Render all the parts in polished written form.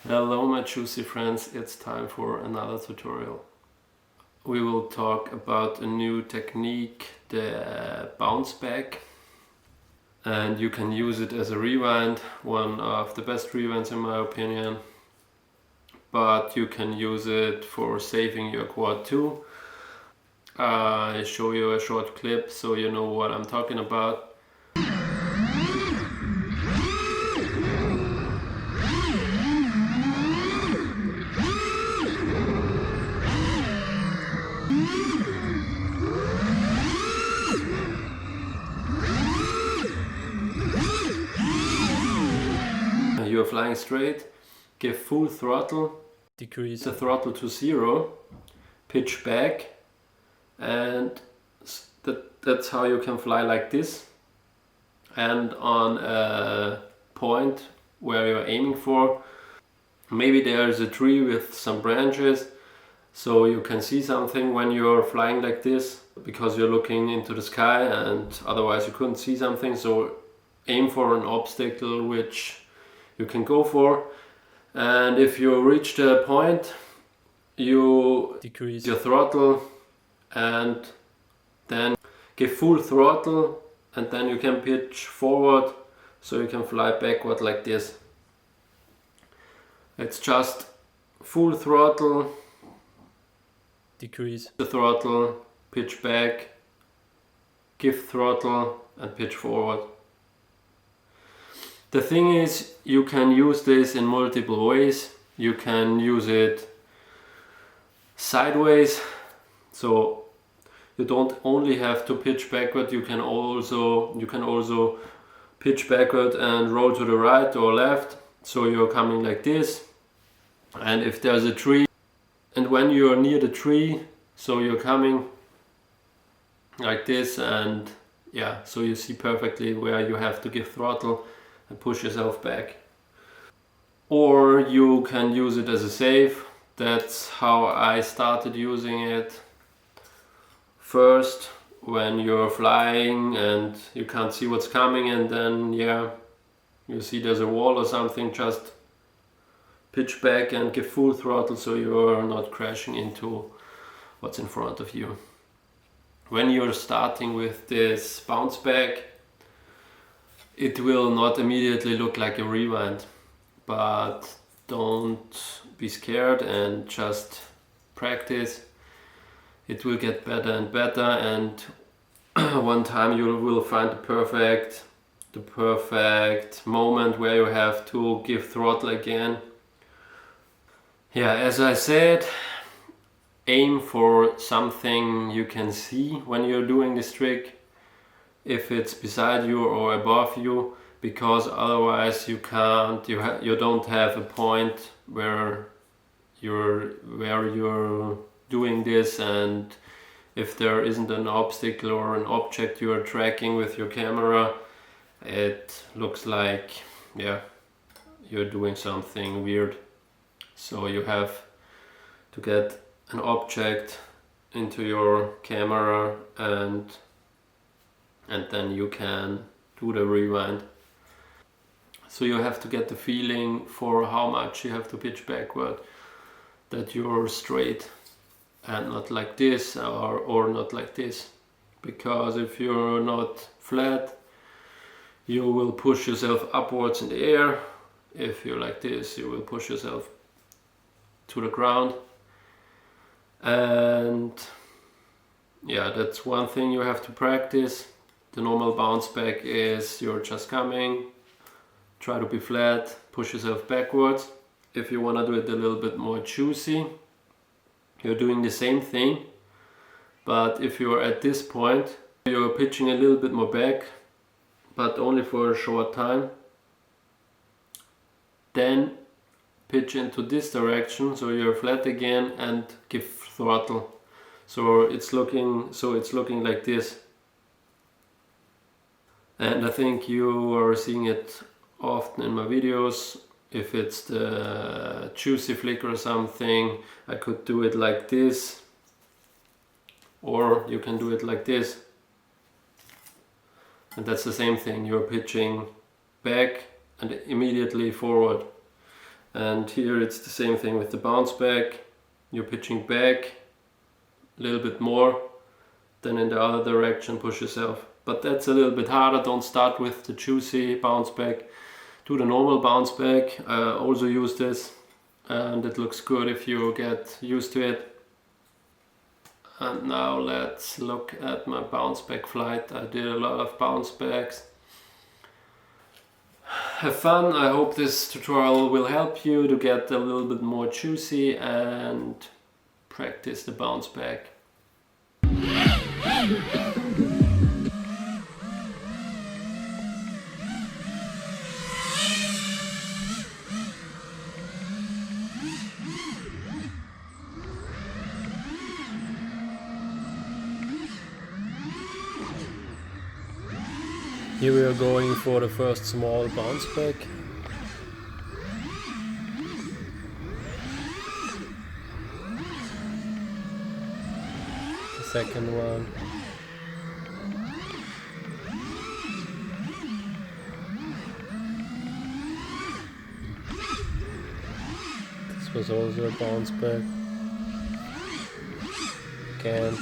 Hello my juicy friends, it's time for another tutorial. We will talk about a new technique, the bounce back, and you can use it as a rewind, one of the best rewinds in my opinion, but you can use it for saving your quad too. I show you a short clip so you know what I'm talking about. You're flying straight, give full throttle, decrease the throttle to 0, pitch back, and that's how you can fly like this. And on a point where you're aiming for, maybe there's a tree with some branches, so you can see something when you're flying like this, because you're looking into the sky and otherwise you couldn't see something. So aim for an obstacle which you can go for, and if you reach the point, you decrease your throttle and then give full throttle, and then you can pitch forward so you can fly backward like this. It's just full throttle, decrease the throttle, pitch back, give throttle and pitch forward. The thing is, you can use this in multiple ways. You can use it sideways, so you don't only have to pitch backward, you can also pitch backward and roll to the right or left, so you're coming like this. And if there's a tree, and when you're near the tree, so you're coming like this, and yeah, so you see perfectly where you have to give throttle and push yourself back. Or you can use it as a save. That's how I started using it. First, when you're flying and you can't see what's coming, and then you see there's a wall or something, just pitch back and give full throttle so you're not crashing into what's in front of you. When you're starting with this bounce back, it will not immediately look like a rewind, but don't be scared and just practice. It will get better and better, and one time you will find the perfect moment where you have to give throttle again. Yeah, as I said, aim for something you can see when you're doing this trick, if it's beside you or above you, because otherwise you don't have a point where you're doing this, and if there isn't an obstacle or an object you are tracking with your camera, it looks like you're doing something weird. So you have to get an object into your camera, and then you can do the rewind. So you have to get the feeling for how much you have to pitch backward, that you're straight and not like this or not like this. Because if you're not flat, you will push yourself upwards in the air. If you're like this, you will push yourself to the ground. And yeah, that's one thing you have to practice. The normal bounce back is you're just coming, try to be flat, push yourself backwards. If you want to do it a little bit more juicy, you're doing the same thing, but if you're at this point, you're pitching a little bit more back, but only for a short time. Then pitch into this direction, so you're flat again, and give throttle. So it's looking like this. And I think you are seeing it often in my videos. If it's the juicy flick or something, I could do it like this, or you can do it like this. And that's the same thing, you're pitching back and immediately forward. And here it's the same thing with the bounce back. You're pitching back a little bit more, then in the other direction push yourself. But that's a little bit harder. Don't start with the juicy bounce back. Do the normal bounce back. I also use this and it looks good if you get used to it. And now let's look at my bounce back flight. I did a lot of bounce backs. Have fun. I hope this tutorial will help you to get a little bit more juicy and practice the bounce back. Here we are going for the first small bounce back. The second one. This was also a bounce back. Again.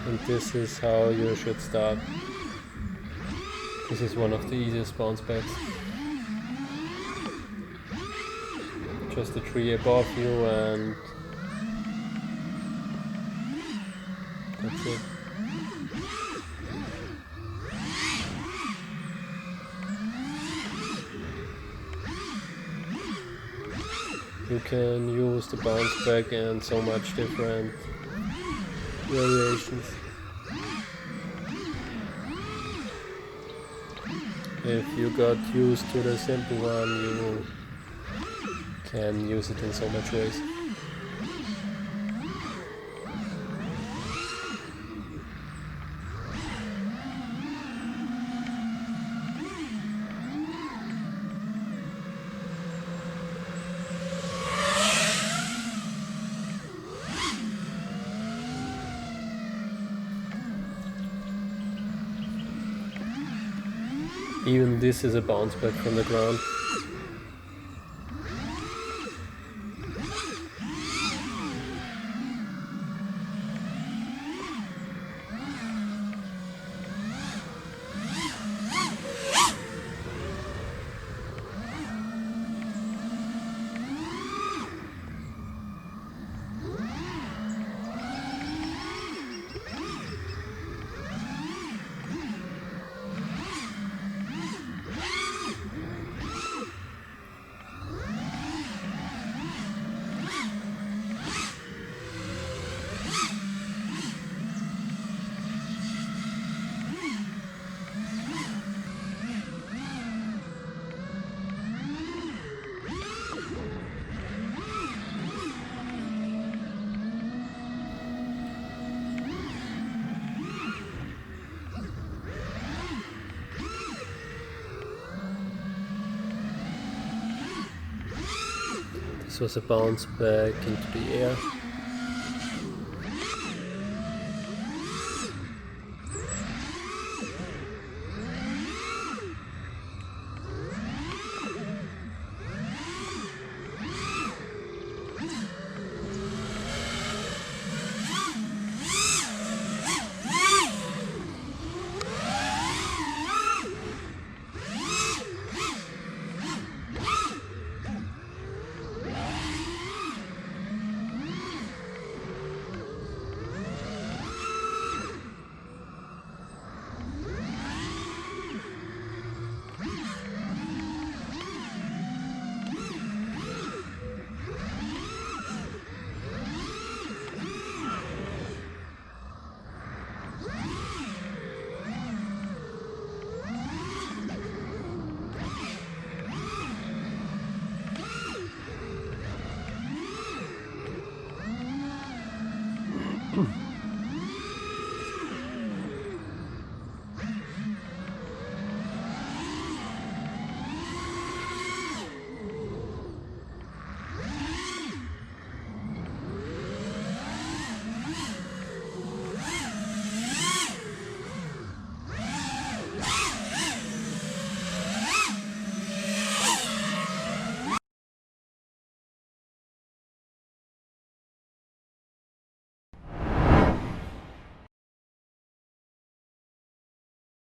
And this is how you should start. This is one of the easiest bounce backs. Just a tree above you and that's it. You can use the bounce back in so much different variations. If you got used to the simple one, you can use it in so much ways. Even this is a bounce back from the ground. This was a bounce back into the air.